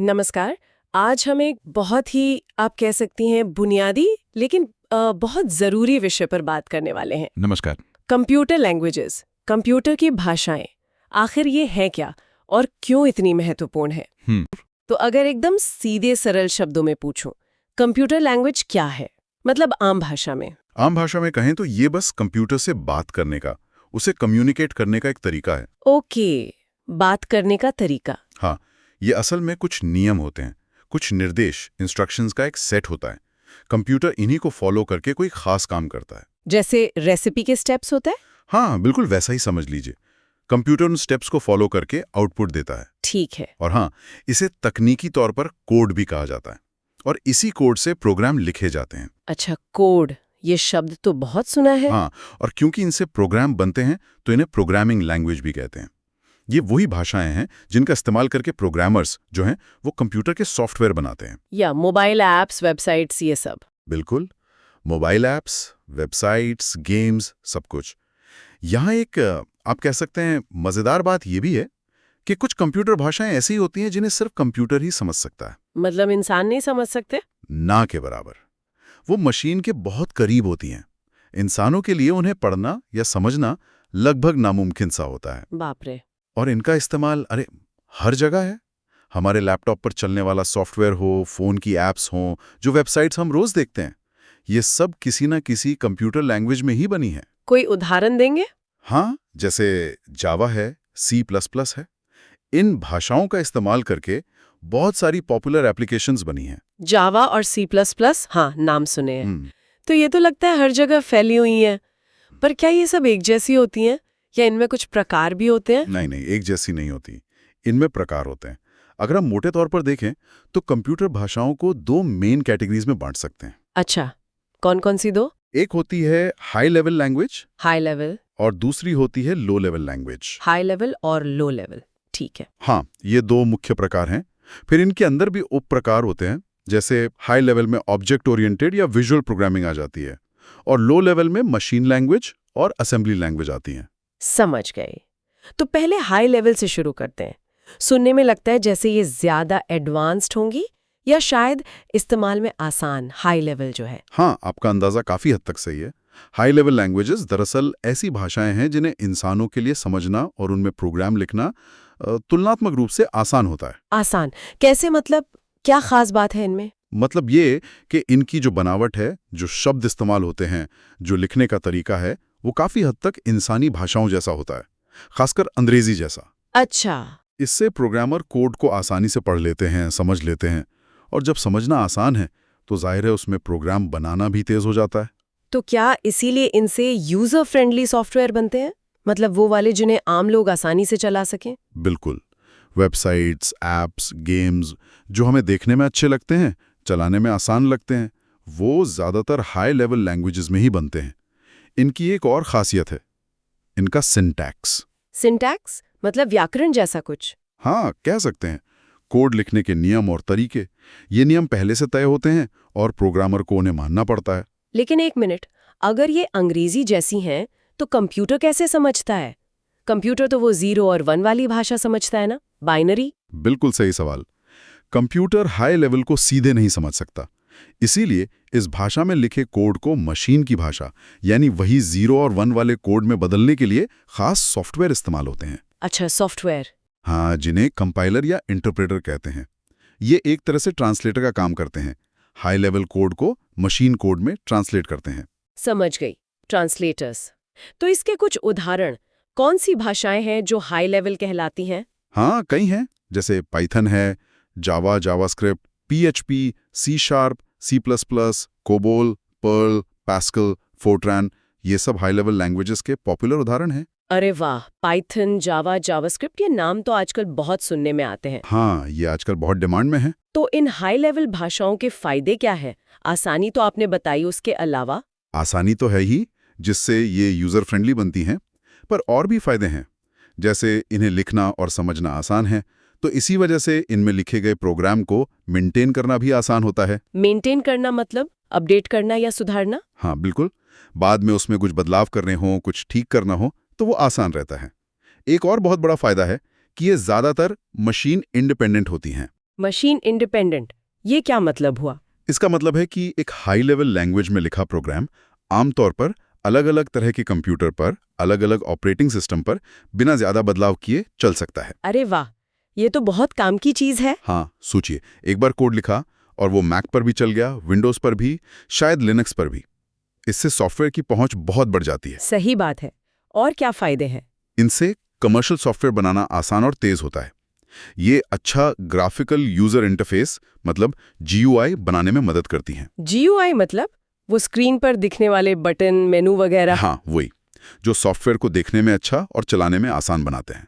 नमस्कार। आज हम एक बहुत ही आप कह सकती हैं बुनियादी लेकिन बहुत ज़रूरी विषय पर बात करने वाले हैं। नमस्कार। कंप्यूटर लैंग्वेजेस, कंप्यूटर की भाषाएं, आखिर ये है क्या और क्यों इतनी महत्वपूर्ण है? तो अगर एकदम सीधे सरल शब्दों में पूछूं, कंप्यूटर लैंग्वेज क्या है? मतलब आम भाषा में। आम भाषा में कहें तो ये बस कंप्यूटर से बात करने का, उसे कम्युनिकेट करने का एक तरीका है। ओके, बात करने का तरीका। हाँ, ये असल में कुछ नियम होते हैं, कुछ निर्देश, इंस्ट्रक्शंस का एक सेट होता है। कंप्यूटर इन्हीं को फॉलो करके कोई खास काम करता है। जैसे रेसिपी के स्टेप्स होते हैं? हाँ, बिल्कुल वैसा ही समझ लीजिए। कंप्यूटर उन स्टेप्स को फॉलो करके आउटपुट देता है। ठीक है। और हाँ, इसे तकनीकी तौर पर कोड भी कहा जाता है और इसी कोड से प्रोग्राम लिखे जाते हैं। अच्छा, कोड, ये शब्द तो बहुत सुना है। हाँ, और क्योंकि इनसे प्रोग्राम बनते हैं तो इन्हें प्रोग्रामिंग लैंग्वेज भी कहते हैं। ये वही भाषाएं हैं जिनका इस्तेमाल करके प्रोग्रामर्स जो हैं वो कंप्यूटर के सॉफ्टवेयर बनाते हैं। या मोबाइल ऐप्स, वेबसाइट्स, ये सब। बिल्कुल, मोबाइल ऐप्स, वेबसाइट्स, गेम्स, सब कुछ। यहाँ एक आप कह सकते हैं मज़ेदार बात ये भी है कि कुछ कंप्यूटर भाषाएं ऐसी होती हैं जिन्हें सिर्फ कंप्यूटर ही समझ सकता है। मतलब इंसान नहीं समझ सकते? ना के बराबर। वो मशीन के बहुत करीब होती हैं। इंसानों के लिए उन्हें पढ़ना या समझना लगभग नामुमकिन सा होता है। बाप रे। और इनका इस्तेमाल हर जगह है। हमारे लैपटॉप पर चलने वाला सॉफ्टवेयर हो, फ़ोन की ऐप्स हों, जो वेबसाइट्स हम रोज़ देखते हैं, ये सब किसी ना किसी कंप्यूटर लैंग्वेज में ही बनी है। कोई उदाहरण देंगे? हाँ, जैसे जावा है, C++ है। इन भाषाओं का इस्तेमाल करके बहुत सारी पॉपुलर एप्लीकेशंस बनी हैं। जावा और C++, हाँ, नाम सुने हैं। हम्म, तो ये तो लगता है हर जगह फैली हुई हैं। पर क्या ये सब एक जैसी होती हैं या इनमें कुछ प्रकार भी होते हैं? नहीं नहीं, एक जैसी नहीं होती। इनमें प्रकार होते हैं। अगर हम मोटे तौर पर देखें तो कंप्यूटर भाषाओं को दो मेन कैटेगरीज में बांट सकते हैं। अच्छा, कौन कौन सी दो? एक होती है high level language high level. और दूसरी होती है low level language. High level और लो लेवल, ठीक है। हाँ, ये दो मुख्य प्रकार हैं। फिर इनके अंदर भी उप प्रकार होते हैं। जैसे हाई लेवल में ऑब्जेक्ट ओरिएंटेड या विजुअल प्रोग्रामिंग आ जाती है और लो लेवल में मशीन लैंग्वेज और असेंबली लैंग्वेज आती हैं। समझ गए। तो पहले हाई लेवल से शुरू करते हैं। सुनने में लगता है जैसे ये ज्यादा एडवांस्ड होंगी या शायद इस्तेमाल में आसान, हाई लेवल जो है। हाँ, आपका अंदाजा काफी हद तक सही है। हाई लेवल लैंग्वेजेस दरअसल ऐसी भाषाएं हैं जिन्हें इंसानों के लिए समझना और उनमें प्रोग्राम लिखना तुलनात्मक रूप से आसान होता है। आसान कैसे? मतलब क्या खास बात है इनमें? मतलब ये कि इनकी जो बनावट है, जो शब्द इस्तेमाल होते हैं, जो लिखने का तरीका है, वो काफी हद तक इंसानी भाषाओं जैसा होता है, खासकर अंग्रेजी जैसा। अच्छा। इससे प्रोग्रामर कोड को आसानी से पढ़ लेते हैं, समझ लेते हैं, और जब समझना आसान है तो जाहिर है उसमें प्रोग्राम बनाना भी तेज हो जाता है। तो क्या इसीलिए इनसे यूजर फ्रेंडली सॉफ्टवेयर बनते हैं? मतलब वो वाले जिन्हें आम लोग आसानी से चला सकें? बिल्कुल। वेबसाइट्स, ऐप्स, गेम्स जो हमें देखने में अच्छे लगते हैं, चलाने में आसान लगते हैं, वो ज़्यादातर हाई लेवल लैंग्वेजेस में ही बनते हैं। इनकी एक और खासियत है, इनका सिंटैक्स। सिंटैक्स मतलब व्याकरण जैसा कुछ? हाँ, कह सकते हैं। कोड लिखने के नियम और तरीके, ये नियम पहले से तय होते हैं और प्रोग्रामर को उन्हें मानना पड़ता है। लेकिन एक मिनट, अगर ये अंग्रेजी जैसी हैं तो कंप्यूटर कैसे समझता है? कंप्यूटर तो वो 0 और 1 वाली भाषा समझता है ना, बाइनरी। बिल्कुल सही सवाल। कंप्यूटर हाई लेवल को सीधे नहीं समझ सकता, इसीलिए इस भाषा में लिखे कोड को मशीन की भाषा यानी वही 0 और 1 वाले कोड में बदलने के लिए खास सॉफ्टवेयर इस्तेमाल होते हैं। अच्छा, सॉफ्टवेयर। हाँ, जिन्हें कंपाइलर या इंटरप्रेटर कहते हैं। ये एक तरह से ट्रांसलेटर का काम करते हैं, हाई लेवल कोड को मशीन कोड में ट्रांसलेट करते हैं। समझ गई, ट्रांसलेटर्स। तो इसके कुछ उदाहरण, कौन सी भाषाएं हैं जो हाई लेवल कहलाती हैं? हाँ, कई हैं, जैसे पाइथन है, Java, JavaScript, PHP, C#, C++, COBOL, Perl, Pascal, Fortran, ये सब हाई लेवल लैंग्वेजेस के पॉपुलर उदाहरण हैं। अरे वाह, पाइथन, जावा, जावास्क्रिप्ट, ये नाम तो आजकल बहुत सुनने में आते हैं। हाँ, ये आजकल बहुत डिमांड में है। तो इन हाई लेवल भाषाओं के फायदे क्या है? आसानी तो आपने बताई, उसके अलावा? आसानी तो है ही, जिससे ये यूज़र फ्रेंडली बनती हैं, पर और भी फायदे हैं। जैसे इन्हें लिखना और समझना आसान है, तो इसी वजह से इनमें लिखे गए प्रोग्राम को मेंटेन करना भी आसान होता है। मेंटेन करना मतलब अपडेट करना या सुधारना? हाँ, बिल्कुल। बाद में उसमें कुछ बदलाव करने हो, कुछ ठीक करना हो, तो वो आसान रहता है। एक और बहुत बड़ा फायदा है कि ये ज़्यादातर मशीन इंडिपेंडेंट होती हैं। मशीन इंडिपेंडेंट, ये क्या मतलब हुआ? इसका मतलब है कि एक हाई लेवल लैंग्वेज में लिखा प्रोग्राम आमतौर पर अलग अलग तरह के कंप्यूटर पर, अलग अलग ऑपरेटिंग सिस्टम पर बिना ज्यादा बदलाव किए चल सकता है। अरे वाह, ये तो बहुत काम की चीज है। हाँ, सोचिए, एक बार कोड लिखा और वो मैक पर भी चल गया, विंडोज पर भी, शायद लिनक्स पर भी। इससे सॉफ्टवेयर की पहुंच बहुत बढ़ जाती है। सही बात है। और क्या फायदे हैं? इनसे कमर्शियल सॉफ्टवेयर बनाना आसान और तेज होता है। ये अच्छा ग्राफिकल यूजर इंटरफेस मतलब GUI बनाने में मदद करती हैं। GUI मतलब वो स्क्रीन पर दिखने वाले बटन, मेनू वगैरह? हाँ, वही, जो सॉफ्टवेयर को देखने में अच्छा और चलाने में आसान बनाते हैं।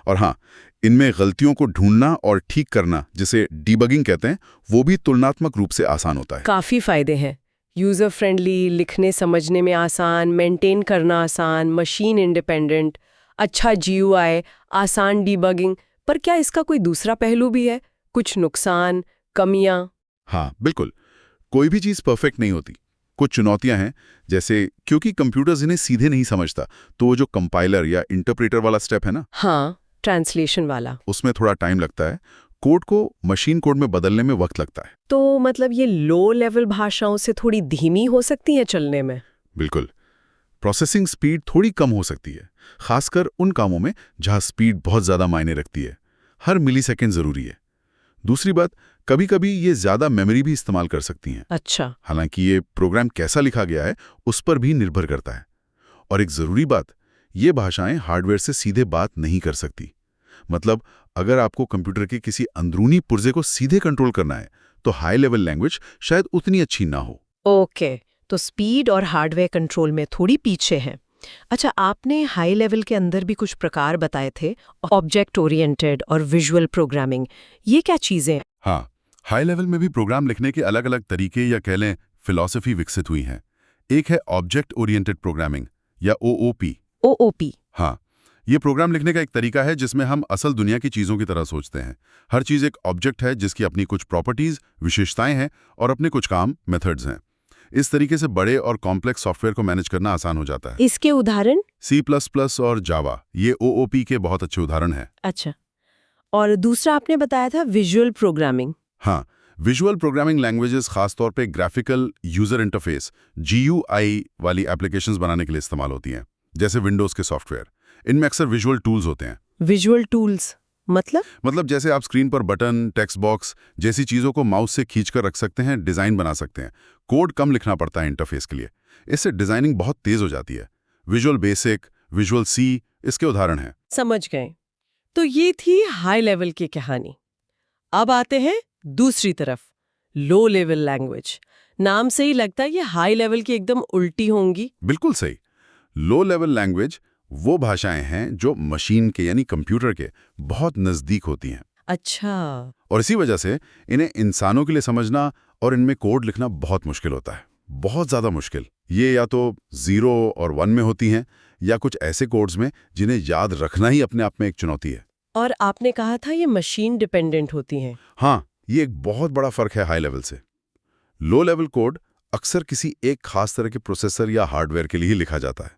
और हाँ, इनमें गलतियों को ढूंढना और ठीक करना, जिसे डीबगिंग कहते हैं, वो भी तुलनात्मक रूप से आसान होता है। काफी फायदे हैं। यूजर फ्रेंडली, लिखने समझने में आसान, मेंटेन करना आसान, मशीन इंडिपेंडेंट, अच्छा GUI, आसान डीबगिंग। पर क्या इसका कोई दूसरा पहलू भी है? कुछ नुकसान, कमियां? हाँ, बिल्कुल। कोई भी चीज़ परफेक्ट नहीं होती। कुछ चुनौतियां हैं, जैसे क्योंकि कंप्यूटर्स इन्हें सीधे नहीं समझता, तो वो जो कंपाइलर या इंटरप्रेटर वाला स्टेप है ना, हाँ, ट्रांसलेशन वाला, उसमें थोड़ा टाइम लगता है। कोड को मशीन कोड में बदलने में वक्त लगता है। तो मतलब ये लो लेवल भाषाओं से थोड़ी धीमी हो सकती है चलने में? बिल्कुल। प्रोसेसिंग स्पीड थोड़ी कम हो सकती है, खासकर उन कामों में जहां स्पीड बहुत ज़्यादा मायने रखती है। हर मिलीसेकंड ज़रूरी है। दूसरी बात, कभी-कभी ये ज़्यादा मेमोरी भी इस्तेमाल कर सकती हैं। अच्छा। हालांकि ये प्रोग्राम कैसा लिखा गया है, उस पर भी निर्भर करता है। और एक ज़रूरी बात, ये भाषाएं हार्डवेयर से सीधे बात नहीं कर सकती। मतलब अगर आपको कंप्यूटर के किसी अंदरूनी पुर्जे को सीधे कंट्रोल करना है, तो हाई लेवल लैंग्वेज शायद उतनी अच्छी ना हो। ओके, तो स्पीड और हार्डवेयर कंट्रोल में थोड़ी पीछे हैं। अच्छा, आपने हाई लेवल के अंदर भी कुछ प्रकार बताए थे, ऑब्जेक्ट ओरिएंटेड और विजुअल प्रोग्रामिंग। ये क्या चीजें? हाँ, हाई लेवल में भी प्रोग्राम लिखने के अलग अलग तरीके या कह लें फिलॉसफी विकसित हुई हैं। एक है ऑब्जेक्ट ओरिएंटेड प्रोग्रामिंग या OOP। OOP? हाँ, ये प्रोग्राम लिखने का एक तरीका है जिसमें हम असल दुनिया की चीज़ों की तरह सोचते हैं। हर चीज़ एक ऑब्जेक्ट है जिसकी अपनी कुछ प्रॉपर्टीज़, विशेषताएं हैं और अपने कुछ काम, मेथड्स हैं। इस तरीके से बड़े और कॉम्प्लेक्स सॉफ्टवेयर को मैनेज करना आसान हो जाता है। इसके उदाहरण? C++ और जावा, ये OOP के बहुत अच्छे उदाहरण हैं। अच्छा, और दूसरा आपने बताया था विजुअल प्रोग्रामिंग। हाँ, विजुअल प्रोग्रामिंग लैंग्वेजेस खासतौर पे ग्राफिकल यूजर इंटरफेस GUI वाली एप्लीकेशंस बनाने के लिए इस्तेमाल होती हैं, जैसे विंडोज के सॉफ्टवेयर। इनमें अक्सर विजुअल टूल्स होते हैं। विजुअल टूल्स मतलब जैसे आप स्क्रीन पर बटन, टेक्स्ट बॉक्स जैसी चीज़ों को माउस से खींचकर रख सकते हैं, डिज़ाइन बना सकते हैं। कोड कम लिखना पड़ता है इंटरफेस के लिए। इससे डिज़ाइनिंग बहुत तेज़ हो जाती है। विजुअल बेसिक, विजुअल C इसके उदाहरण हैं। समझ गए। तो ये थी हाई लेवल की कहानी। अब आते हैं दूसरी तरफ, लो लेवल लैंग्वेज। नाम से ही लगता है ये हाई लेवल की एकदम उल्टी होंगी। बिल्कुल सही। लो लेवल लैंग्वेज वो भाषाएं हैं जो मशीन के यानी कंप्यूटर के बहुत नज़दीक होती हैं। अच्छा। और इसी वजह से इन्हें इंसानों के लिए समझना और इनमें कोड लिखना बहुत मुश्किल होता है, बहुत ज़्यादा मुश्किल। ये या तो 0 और 1 में होती हैं या कुछ ऐसे कोड्स में जिन्हें याद रखना ही अपने आप में एक चुनौती है। और आपने कहा था ये मशीन डिपेंडेंट होती हैं। हाँ, ये एक बहुत बड़ा फर्क है हाई लेवल से। लो लेवल कोड अक्सर किसी एक खास तरह के प्रोसेसर या हार्डवेयर के लिए ही लिखा जाता है।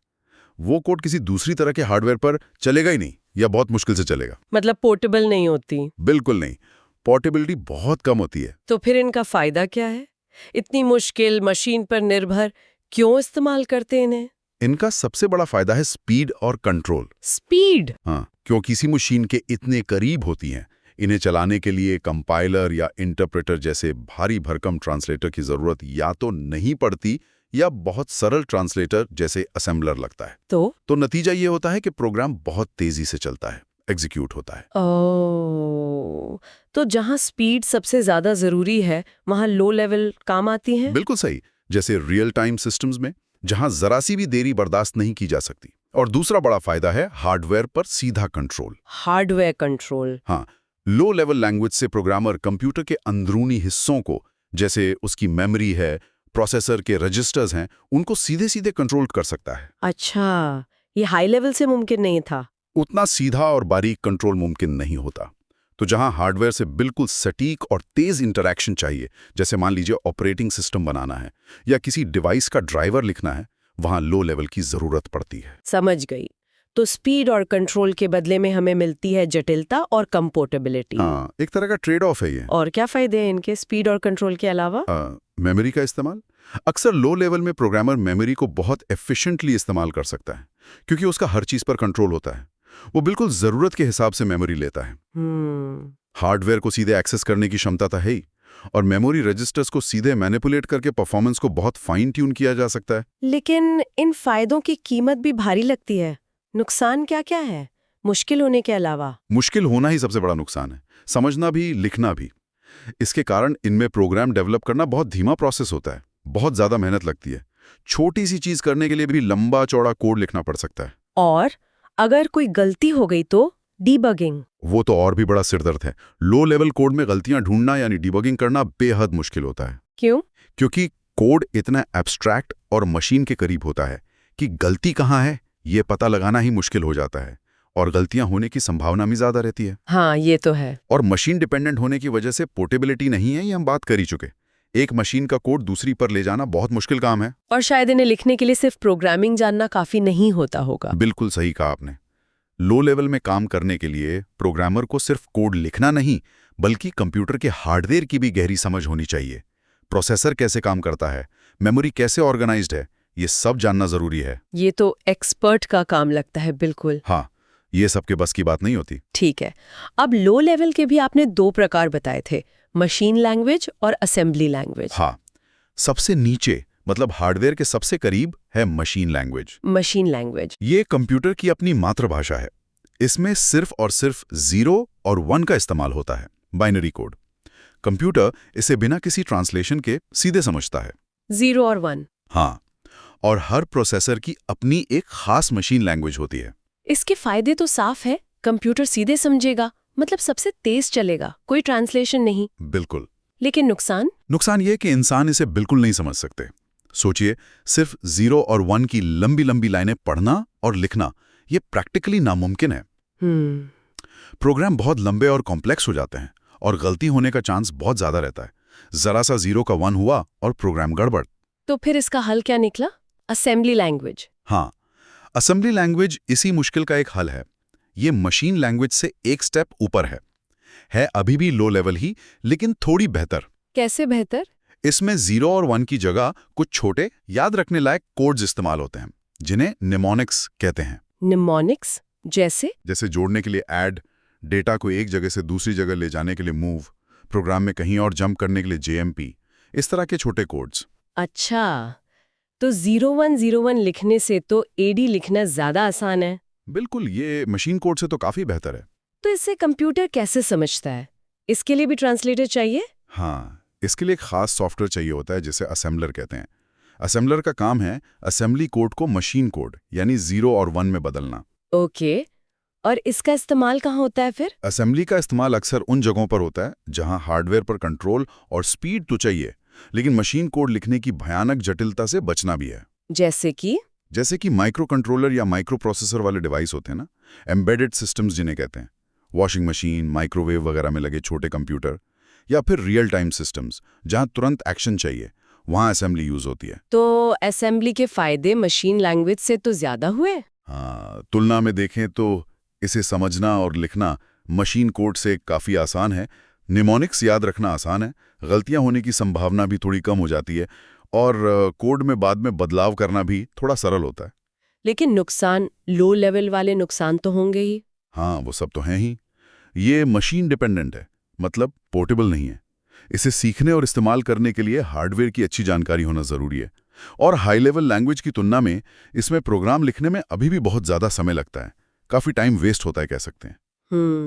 वो कोड किसी दूसरी तरह के हार्डवेयर पर चलेगा ही नहीं या बहुत मुश्किल से चलेगा। मतलब पोर्टेबल नहीं होती? बिल्कुल नहीं, पोर्टेबिलिटी बहुत कम होती है। तो फिर इनका फायदा क्या है? इतनी मुश्किल, मशीन पर निर्भर क्यों इस्तेमाल करते इन्हें? इनका सबसे बड़ा फायदा है स्पीड और कंट्रोल। स्पीड? हाँ, क्योंकि किसी मशीन के इतने करीब होती हैं, इन्हें चलाने के लिए कंपाइलर या इंटरप्रेटर जैसे भारी भरकम ट्रांसलेटर की जरूरत या तो नहीं पड़ती या बहुत सरल ट्रांसलेटर जैसे असेंबलर लगता है। तो नतीजा ये होता है कि प्रोग्राम बहुत तेजी से चलता है, एग्जीक्यूट होता है। ओह, तो जहां स्पीड सबसे ज्यादा जरूरी है वहां लो लेवल काम आती है? बिल्कुल सही, जैसे रियल टाइम सिस्टम्स में जहां जरा सी भी देरी बर्दाश्त नहीं की जा सकती। और दूसरा बड़ा फायदा है हार्डवेयर पर सीधा कंट्रोल। Hardware control? हाँ, लो लेवल लैंग्वेज से प्रोग्रामर कंप्यूटर के अंदरूनी हिस्सों को, जैसे उसकी मेमोरी है, प्रोसेसर के रजिस्टर्स हैं, उनको सीधे सीधे कंट्रोल कर सकता है। अच्छा, ये हाई लेवल से मुमकिन नहीं था? उतना सीधा और बारीक कंट्रोल मुमकिन नहीं होता। तो जहां हार्डवेयर से बिल्कुल सटीक और तेज इंटरैक्शन चाहिए, जैसे मान लीजिए ऑपरेटिंग सिस्टम बनाना है या किसी डिवाइस का ड्राइवर लिखना है, वहां लो लेवल की जरूरत पड़ती है। समझ गई। तो स्पीड और कंट्रोल के बदले में हमें मिलती है जटिलता और कम पोर्टेबिलिटी। हाँ, एक तरह का ट्रेड ऑफ है ये। और क्या फायदे हैं इनके स्पीड और कंट्रोल के अलावा? मेमोरी का इस्तेमाल। अक्सर लो लेवल में प्रोग्रामर मेमोरी को बहुत एफिशिएंटली इस्तेमाल कर सकता है, क्योंकि उसका हर चीज पर कंट्रोल होता है। वो बिल्कुल जरूरत के हिसाब से मेमोरी लेता है। हार्डवेयर को सीधे एक्सेस करने की क्षमता तो है ही, और मेमोरी रजिस्टर्स को सीधे मैनिपुलेट करके परफॉर्मेंस को बहुत फाइन ट्यून किया जा सकता है। लेकिन इन फायदों की कीमत भी भारी लगती है। नुकसान क्या क्या है, मुश्किल होने के अलावा? मुश्किल होना ही सबसे बड़ा नुकसान है, समझना भी, लिखना भी। इसके कारण इनमें प्रोग्राम डेवलप करना बहुत धीमा प्रोसेस होता है, बहुत ज्यादा मेहनत लगती है। छोटी सी चीज करने के लिए भी लंबा चौड़ा कोड लिखना पड़ सकता है। और अगर कोई गलती हो गई तो डीबगिंग? वो तो और भी बड़ा सिरदर्द है। लो लेवल कोड में गलतियां ढूंढना यानी डीबगिंग करना बेहद मुश्किल होता है। क्यों? क्योंकि कोड इतना एब्स्ट्रैक्ट और मशीन के करीब होता है कि गलती कहाँ है ये पता लगाना ही मुश्किल हो जाता है, और गलतियां होने की संभावना भी ज्यादा रहती है। हाँ, ये तो है। और मशीन डिपेंडेंट होने की वजह से पोर्टेबिलिटी नहीं है, ये हम बात कर ही चुके। एक मशीन का कोड दूसरी पर ले जाना बहुत मुश्किल काम है। और शायद इन्हें लिखने के लिए सिर्फ प्रोग्रामिंग जानना काफी नहीं होता होगा। बिल्कुल सही कहा आपने। लो लेवल में काम करने के लिए प्रोग्रामर को सिर्फ कोड लिखना नहीं, बल्कि कंप्यूटर के हार्डवेयर की भी गहरी समझ होनी चाहिए। प्रोसेसर कैसे काम करता है, मेमोरी कैसे ऑर्गेनाइज्ड है, ये सब जानना जरूरी है। ये तो एक्सपर्ट का काम लगता है। बिल्कुल। हाँ, ये सबके बस की बात नहीं होती। ठीक है। अब लो लेवल के भी आपने दो प्रकार बताए थे, मशीन लैंग्वेज और असेंबली लैंग्वेज। हाँ, सबसे नीचे मतलब हार्डवेयर के सबसे करीब है मशीन लैंग्वेज। मशीन लैंग्वेज ये कंप्यूटर की अपनी मातृभाषा है। इसमें सिर्फ और सिर्फ 0 और 1 का इस्तेमाल होता है, बाइनरी कोड। कंप्यूटर इसे बिना किसी ट्रांसलेशन के सीधे समझता है। 0 और 1। हाँ, और हर प्रोसेसर की अपनी एक खास मशीन लैंग्वेज होती है। इसके फायदे तो साफ है, कंप्यूटर सीधे समझेगा, मतलब सबसे तेज चलेगा, कोई ट्रांसलेशन नहीं। बिल्कुल। लेकिन नुकसान? नुकसान ये कि इंसान इसे बिल्कुल नहीं समझ सकते। सोचिए, सिर्फ 0 और 1 की लंबी लंबी लाइनें पढ़ना और लिखना, ये प्रैक्टिकली नामुमकिन है। प्रोग्राम बहुत लंबे और कॉम्प्लेक्स हो जाते हैं, और गलती होने का चांस बहुत ज्यादा रहता है। जरा सा 0 का 1 हुआ और प्रोग्राम गड़बड़। तो फिर इसका हल क्या निकला? Assembly language. हाँ, असेंबली लैंग्वेज इसी मुश्किल का एक हल है। ये मशीन लैंग्वेज से एक स्टेप ऊपर है अभी भी लो लेवल ही, लेकिन थोड़ी बेहतर। कैसे बेहतर? इसमें 0 और 1 की जगह कुछ छोटे याद रखने लायक कोड्स इस्तेमाल होते हैं, जिन्हें निमोनिक्स कहते हैं। निमोनिक्स? जैसे जोड़ने के लिए ऐड, डेटा को एक जगह से दूसरी जगह ले जाने के लिए मूव, प्रोग्राम में कहीं और जंप करने के लिए JMP, इस तरह के छोटे कोड्स। अच्छा, तो 0101 लिखने से तो AD लिखना ज्यादा आसान है। बिल्कुल, ये मशीन कोड से तो काफी बेहतर है। तो इससे कंप्यूटर कैसे समझता है? इसके लिए भी ट्रांसलेटर चाहिए? हाँ, इसके लिए एक खास सॉफ्टवेयर चाहिए होता है, जिसे असेंबलर कहते हैं। असेंबलर का काम है असेंबली कोड को मशीन कोड यानी 0 और 1 में बदलना। ओके, और इसका इस्तेमाल कहाँ होता है फिर? असेंबली का इस्तेमाल अक्सर उन जगहों पर होता है जहां हार्डवेयर पर कंट्रोल और स्पीड तो चाहिए, लेकिन मशीन कोड लिखने की भयानक जटिलता से बचना भी है। जैसे कि माइक्रो कंट्रोलर या माइक्रो प्रोसेसर वाले डिवाइस होते हैं ना, एम्बेडेड सिस्टम्स जिन्हें कहते हैं। वॉशिंग मशीन, माइक्रोवेव वगैरह में लगे छोटे कंप्यूटर, या फिर रियल टाइम सिस्टम्स जहां तुरंत एक्शन चाहिए, वहां असेंबली यूज होती है। तो असेंबली के फायदे मशीन लैंग्वेज से तो ज्यादा हुए? हाँ, तुलना में देखें तो इसे समझना और लिखना मशीन कोड से काफी आसान है। निमोनिक्स याद रखना आसान है, गलतियां होने की संभावना भी थोड़ी कम हो जाती है, और कोड में बाद में बदलाव करना भी थोड़ा सरल होता है। लेकिन नुकसान, लो लेवल वाले नुकसान तो होंगे ही। हाँ, वो सब तो हैं ही। ये मशीन डिपेंडेंट है, मतलब पोर्टेबल नहीं है। इसे सीखने और इस्तेमाल करने के लिए हार्डवेयर की अच्छी जानकारी होना जरूरी है, और हाई लेवल लैंग्वेज की तुलना में इसमें प्रोग्राम लिखने में अभी भी बहुत ज्यादा समय लगता है, काफी टाइम वेस्ट होता है कह सकते हैं।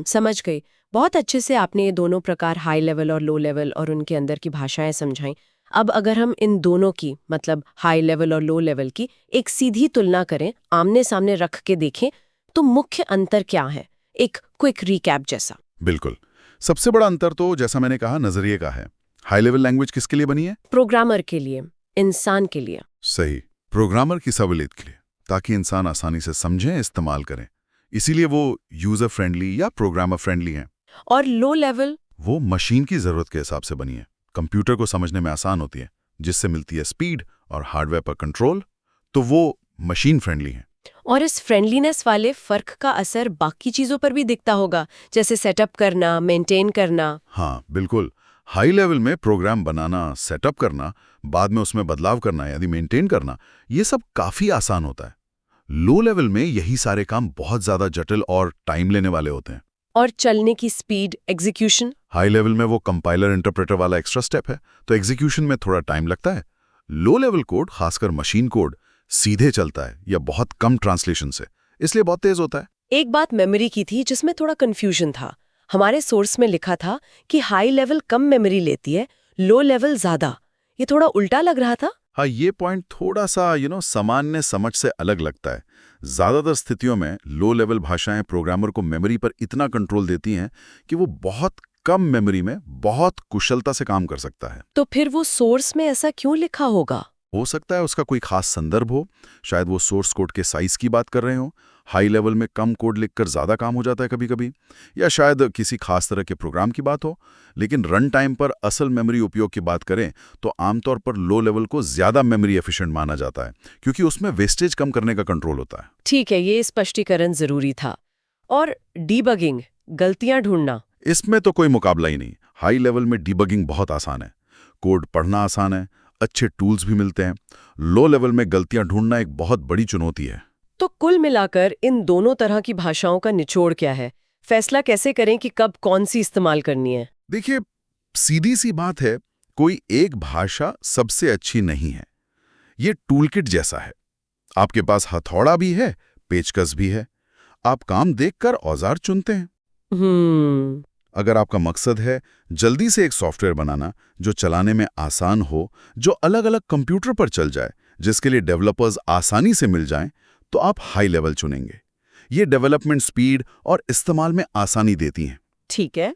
समझ गई। बहुत अच्छे से आपने ये दोनों प्रकार हाई लेवल और लो लेवल और उनके अंदर की भाषाएं समझाई। अब अगर हम इन दोनों की, मतलब हाई लेवल और लो लेवल की, एक सीधी तुलना करें, आमने सामने रख के देखें, तो मुख्य अंतर क्या है? एक क्विक रिकैप जैसा। बिल्कुल, सबसे बड़ा अंतर तो जैसा मैंने कहा नजरिए का है। हाई लेवल लैंग्वेज किसके लिए बनी है? प्रोग्रामर के लिए, इंसान के लिए। सही, प्रोग्रामर की सहूलियत के लिए, ताकि इंसान आसानी से समझें, इस्तेमाल करें। इसीलिए वो यूजर फ्रेंडली या प्रोग्रामर फ्रेंडली हैं। और लो लेवल? वो मशीन की जरूरत के हिसाब से बनी है, कंप्यूटर को समझने में आसान होती है, जिससे मिलती है स्पीड और हार्डवेयर पर कंट्रोल, तो वो मशीन फ्रेंडली है। और इस फ्रेंडलीनेस वाले फर्क का असर बाकी चीजों पर भी दिखता होगा, जैसे सेटअप करना, मेंटेन करना। हाँ बिल्कुल। हाई लेवल में प्रोग्राम बनाना, सेटअप करना, बाद में उसमें बदलाव करना यानी मेंटेन करना, ये सब काफी आसान होता है। लो लेवल में यही सारे काम बहुत ज्यादा जटिल और टाइम लेने वाले होते हैं। और चलने की स्पीड, एग्जीक्यूशन। हाई लेवल में वो कंपाइलर इंटरप्रेटर वाला एक्स्ट्रा स्टेप है, तो एग्जीक्यूशन में थोड़ा टाइम लगता है। लो लेवल कोड, खासकर मशीन कोड, सीधे चलता है या बहुत कम ट्रांसलेशन से, इसलिए बहुत तेज होता है। एक बात मेमोरी की थी जिसमें थोड़ा कंफ्यूजन था। हमारे सोर्स में लिखा था कि हाई लेवल कम मेमोरी लेती है, लो लेवल ज्यादा। ये थोड़ा उल्टा लग रहा था। हाँ, ये पॉइंट थोड़ा सा सामान्य समझ से अलग लगता है। ज्यादातर स्थितियों में लो लेवल भाषाएं प्रोग्रामर को मेमोरी पर इतना कंट्रोल देती हैं कि वो बहुत कम मेमोरी में बहुत कुशलता से काम कर सकता है। तो फिर वो सोर्स में ऐसा क्यों लिखा होगा? हो सकता है उसका कोई खास संदर्भ हो, शायद वो सोर्स कोड के साइज की बात कर रहे हो। हाई लेवल में कम कोड लिखकर ज्यादा काम हो जाता है कभी कभी, या शायद किसी खास तरह के प्रोग्राम की बात हो। लेकिन रन टाइम पर असल मेमोरी उपयोग की बात करें तो आमतौर पर लो लेवल को ज्यादा मेमोरी एफिशिएंट माना जाता है, क्योंकि उसमें वेस्टेज कम करने का कंट्रोल होता है। ठीक है, ये स्पष्टीकरण जरूरी था। और डीबगिंग, गलतियां ढूंढना, इसमें तो कोई मुकाबला ही नहीं। हाई लेवल में डिबगिंग बहुत आसान है, कोड पढ़ना आसान है, अच्छे टूल्स भी मिलते हैं। लो लेवल में गलतियां ढूंढना एक बहुत बड़ी चुनौती है। तो कुल मिलाकर इन दोनों तरह की भाषाओं का निचोड़ क्या है? फैसला कैसे करें कि कब कौन सी इस्तेमाल करनी है? देखिए, सीधी सी बात है, कोई एक भाषा सबसे अच्छी नहीं है। ये टूलकिट जैसा है। आपके पास हथौड़ा भी है, पेचकस भी है। आप काम देखकर औजार चुनते हैं। अगर आपका मकसद है जल्दी से एक सॉफ्टवेयर बनाना जो चलाने में आसान हो, जो अलग अलग कंप्यूटर पर चल जाए, जिसके लिए डेवलपर्स आसानी से मिल जाएं, तो आप हाई लेवल चुनेंगे। ये डेवलपमेंट स्पीड और इस्तेमाल में आसानी देती हैं। ठीक है।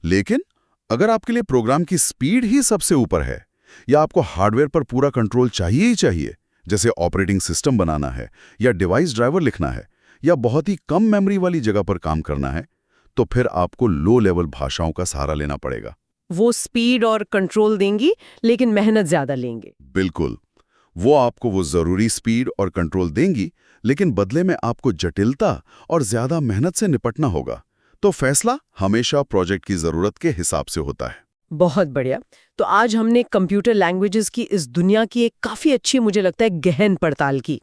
लेकिन अगर आपके लिए प्रोग्राम की स्पीड ही सबसे ऊपर है, या आपको हार्डवेयर पर पूरा कंट्रोल चाहिए ही चाहिए, जैसे ऑपरेटिंग सिस्टम बनाना है या डिवाइस ड्राइवर लिखना है या बहुत ही कम मेमोरी वाली जगह पर काम करना है, तो फिर आपको लो लेवल भाषाओं का सहारा लेना पड़ेगा। वो स्पीड और कंट्रोल देंगी, लेकिन मेहनत ज्यादा लेंगे। बिल्कुल, वो आपको वो जरूरी स्पीड और कंट्रोल देंगी, लेकिन बदले में आपको जटिलता और ज्यादा मेहनत से निपटना होगा। तो फैसला हमेशा प्रोजेक्ट की जरूरत के हिसाब से होता है। बहुत बढ़िया। तो आज हमने कंप्यूटर लैंग्वेजेस की इस दुनिया की एक काफी अच्छी, मुझे लगता है, गहन पड़ताल की।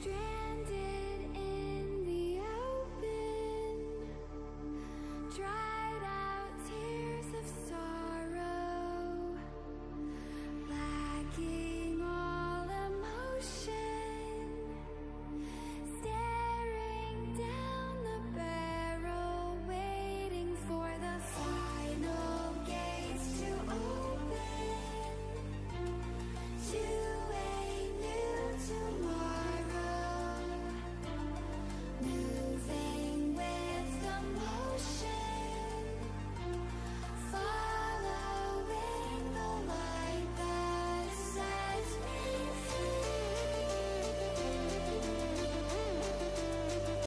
Stranded in the open, try